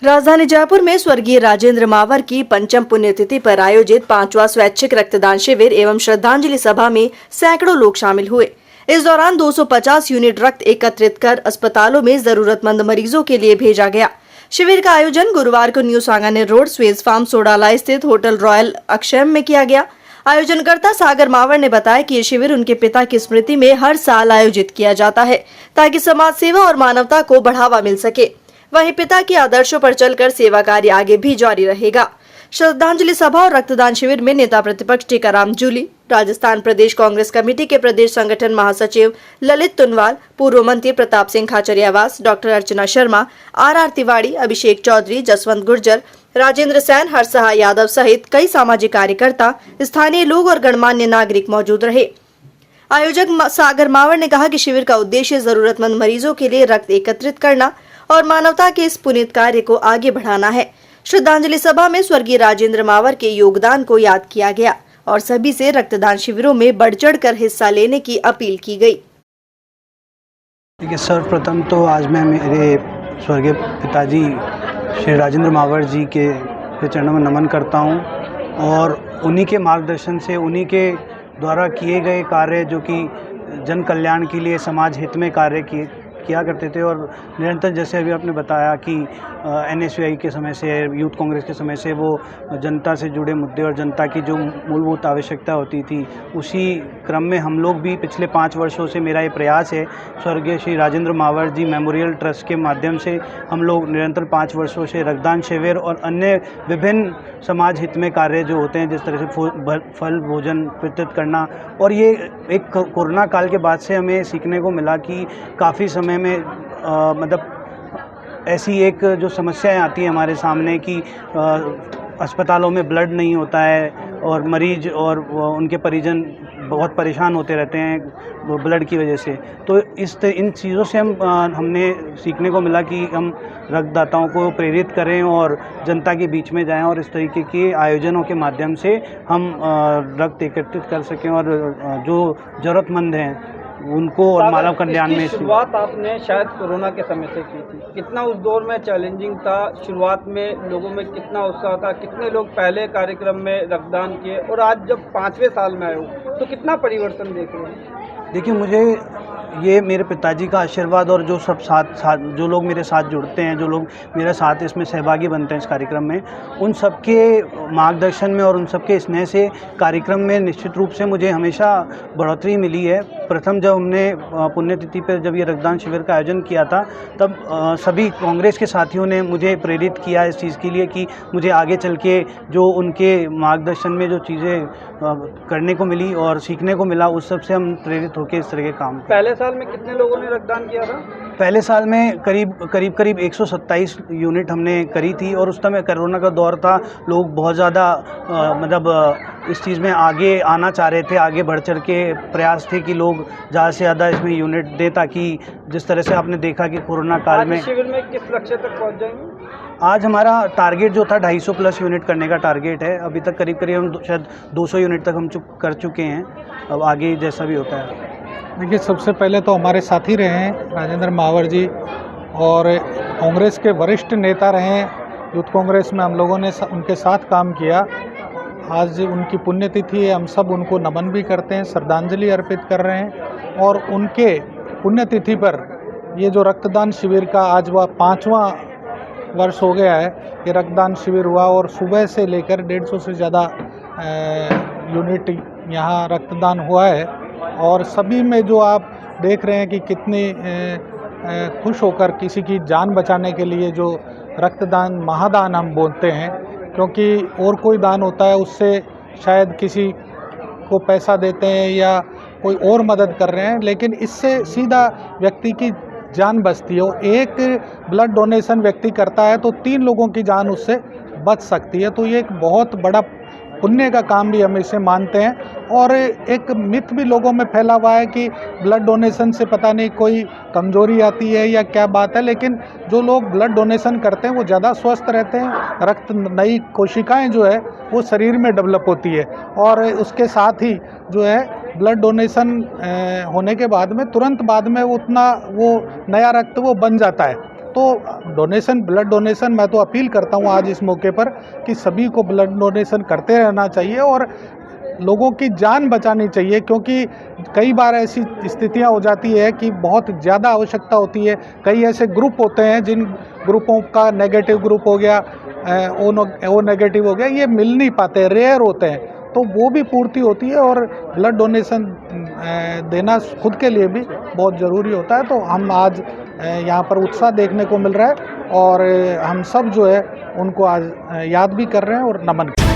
राजधानी जयपुर में स्वर्गीय राजेंद्र मावर की पंचम पुण्यतिथि पर आयोजित 5वां स्वैच्छिक रक्तदान शिविर एवं श्रद्धांजलि सभा में सैकड़ों लोग शामिल हुए। इस दौरान 250 यूनिट रक्त एकत्रित कर अस्पतालों में जरूरतमंद मरीजों के लिए भेजा गया। शिविर का आयोजन गुरुवार को new Sanganer road Swej farm Sodala स्थित होटल रॉयल अक्षयम में किया गया। आयोजनकर्ता सागर मावर ने बताया कि ये शिविर उनके पिता की स्मृति में हर साल आयोजित किया जाता है ताकि समाज सेवा और मानवता को बढ़ावा मिल सके। वहीं पिता के आदर्शों पर चलकर सेवा कार्य आगे भी जारी रहेगा। श्रद्धांजलि सभा और रक्तदान शिविर में नेता प्रतिपक्ष टीकाराम जूली, राजस्थान प्रदेश कांग्रेस कमेटी के प्रदेश संगठन महासचिव ललित तुनवाल, पूर्व मंत्री प्रताप सिंह खाचरियावास, डॉक्टर अर्चना शर्मा, आर तिवारी, अभिषेक चौधरी, जसवंत गुर्जर, राजेंद्र सैन, हरसहा यादव सहित कई सामाजिक कार्यकर्ता, स्थानीय लोग और गणमान्य नागरिक मौजूद रहे। आयोजक सागर मावर ने कहा कि शिविर का उद्देश्य जरूरतमंद मरीजों के लिए रक्त एकत्रित करना और मानवता के इस पुनीत कार्य को आगे बढ़ाना है। श्रद्धांजलि सभा में स्वर्गीय राजेंद्र मावर के योगदान को याद किया गया और सभी से रक्तदान शिविरों में बढ़ चढ़कर हिस्सा लेने की अपील की गई। देखिए, सर्वप्रथम तो आज मैं मेरे स्वर्गीय पिताजी श्री राजेंद्र मावर जी के चरणों में नमन करता हूं और उन्हीं के मार्गदर्शन से, उन्हीं के द्वारा किए गए कार्य जो कि जन कल्याण के लिए, समाज हित में कार्य किया करते थे और निरंतर, जैसे अभी आपने बताया कि NSUI के समय से, यूथ कांग्रेस के समय से वो जनता से जुड़े मुद्दे और जनता की जो मूलभूत आवश्यकता होती थी, उसी क्रम में हम लोग भी पिछले 5 वर्षों से मेरा ये प्रयास है, स्वर्गीय श्री राजेंद्र मावर जी मेमोरियल ट्रस्ट के माध्यम से हम लोग निरंतर 5 वर्षों से रक्तदान शिविर और अन्य विभिन्न समाज हित में कार्य जो होते हैं, जिस तरह से फल भोजन वितरित करना। और ये एक कोरोना काल के बाद से हमें सीखने को मिला कि काफ़ी समय में मतलब ऐसी एक जो समस्याएं आती हैं हमारे सामने कि अस्पतालों में ब्लड नहीं होता है और मरीज और उनके परिजन बहुत परेशान होते रहते हैं ब्लड की वजह से। तो इन चीज़ों से हमने सीखने को मिला कि हम रक्तदाताओं को प्रेरित करें और जनता के बीच में जाएं और इस तरीके के आयोजनों के माध्यम से हम रक्त एकत्रित कर सकें और जो ज़रूरतमंद हैं उनको और मानव कल्याण में। शुरुआत आपने शायद कोरोना के समय से की थी, कितना उस दौर में चैलेंजिंग था? शुरुआत में लोगों में कितना उत्साह था? कितने लोग पहले कार्यक्रम में रक्तदान किए और आज जब 5वें साल में आए हो तो कितना परिवर्तन देख रहे हैं? देखिए, मुझे ये मेरे पिताजी का आशीर्वाद और जो सब साथ जो लोग मेरे साथ जुड़ते हैं, जो लोग मेरे साथ इसमें सहभागी बनते हैं इस कार्यक्रम में, उन सबके मार्गदर्शन में और उन सबके स्नेह से कार्यक्रम में निश्चित रूप से मुझे हमेशा बढ़ोतरी मिली है। प्रथम जब हमने पुण्यतिथि पर जब ये रक्तदान शिविर का आयोजन किया था, तब सभी कांग्रेस के साथियों ने मुझे प्रेरित किया इस चीज़ के लिए कि मुझे आगे चल के जो उनके मार्गदर्शन में जो चीज़ें करने को मिली और सीखने को मिला, उस सब से हम प्रेरित होकर इस तरह के काम करें। पहले साल में कितने लोगों ने रक्तदान किया था? पहले साल में करीब 127 यूनिट हमने करी थी और उस समय कोरोना का दौर था। लोग बहुत ज़्यादा मतलब इस चीज़ में आगे आना चाह रहे थे, आगे बढ़ चढ़ के प्रयास थे कि लोग ज़्यादा से ज़्यादा इसमें यूनिट दें, ताकि जिस तरह से आपने देखा कि कोरोना काल में। शिविर में किस लक्ष्य तक पहुँच जाएंगे? आज हमारा टारगेट जो था 250 प्लस यूनिट करने का टारगेट है। अभी तक करीब हम शायद 200 यूनिट तक हम कर चुके हैं। अब आगे जैसा भी होता है। देखिए, सबसे पहले तो हमारे साथी रहे हैं राजेंद्र मावर जी और कांग्रेस के वरिष्ठ नेता रहे हैं। यूथ कांग्रेस में हम लोगों ने उनके साथ काम किया। आज उनकी पुण्यतिथि है, हम सब उनको नमन भी करते हैं, श्रद्धांजलि अर्पित कर रहे हैं। और उनके पुण्यतिथि पर ये जो रक्तदान शिविर का आज वह 5वां वर्ष हो गया है, ये रक्तदान शिविर हुआ और सुबह से लेकर 150 से ज़्यादा यूनिट यहाँ रक्तदान हुआ है। और सभी में जो आप देख रहे हैं कि कितने खुश होकर किसी की जान बचाने के लिए जो रक्तदान महादान हम बोलते हैं, क्योंकि और कोई दान होता है उससे शायद किसी को पैसा देते हैं या कोई और मदद कर रहे हैं, लेकिन इससे सीधा व्यक्ति की जान बचती है। एक ब्लड डोनेशन व्यक्ति करता है तो 3 लोगों की जान उससे बच सकती है। तो ये एक बहुत बड़ा पुण्य का काम भी हम इसे मानते हैं। और एक मिथ भी लोगों में फैला हुआ है कि ब्लड डोनेशन से पता नहीं कोई कमजोरी आती है या क्या बात है, लेकिन जो लोग ब्लड डोनेशन करते हैं वो ज़्यादा स्वस्थ रहते हैं। रक्त नई कोशिकाएं जो है वो शरीर में डेवलप होती है और उसके साथ ही जो है ब्लड डोनेशन होने के बाद में तुरंत बाद में वो नया रक्त वो बन जाता है। तो डोनेशन, ब्लड डोनेशन, मैं तो अपील करता हूँ आज इस मौके पर कि सभी को ब्लड डोनेशन करते रहना चाहिए और लोगों की जान बचानी चाहिए, क्योंकि कई बार ऐसी स्थितियां हो जाती है कि बहुत ज़्यादा आवश्यकता होती है। कई ऐसे ग्रुप होते हैं जिन ग्रुपों का नेगेटिव ग्रुप हो गया, ओ नेगेटिव हो गया, ये मिल नहीं पाते, रेयर होते हैं, तो वो भी पूर्ति होती है और ब्लड डोनेशन देना खुद के लिए भी बहुत ज़रूरी होता है। तो हम आज यहाँ पर उत्साह देखने को मिल रहा है और हम सब जो है उनको आज याद भी कर रहे हैं और नमन कर रहे हैं।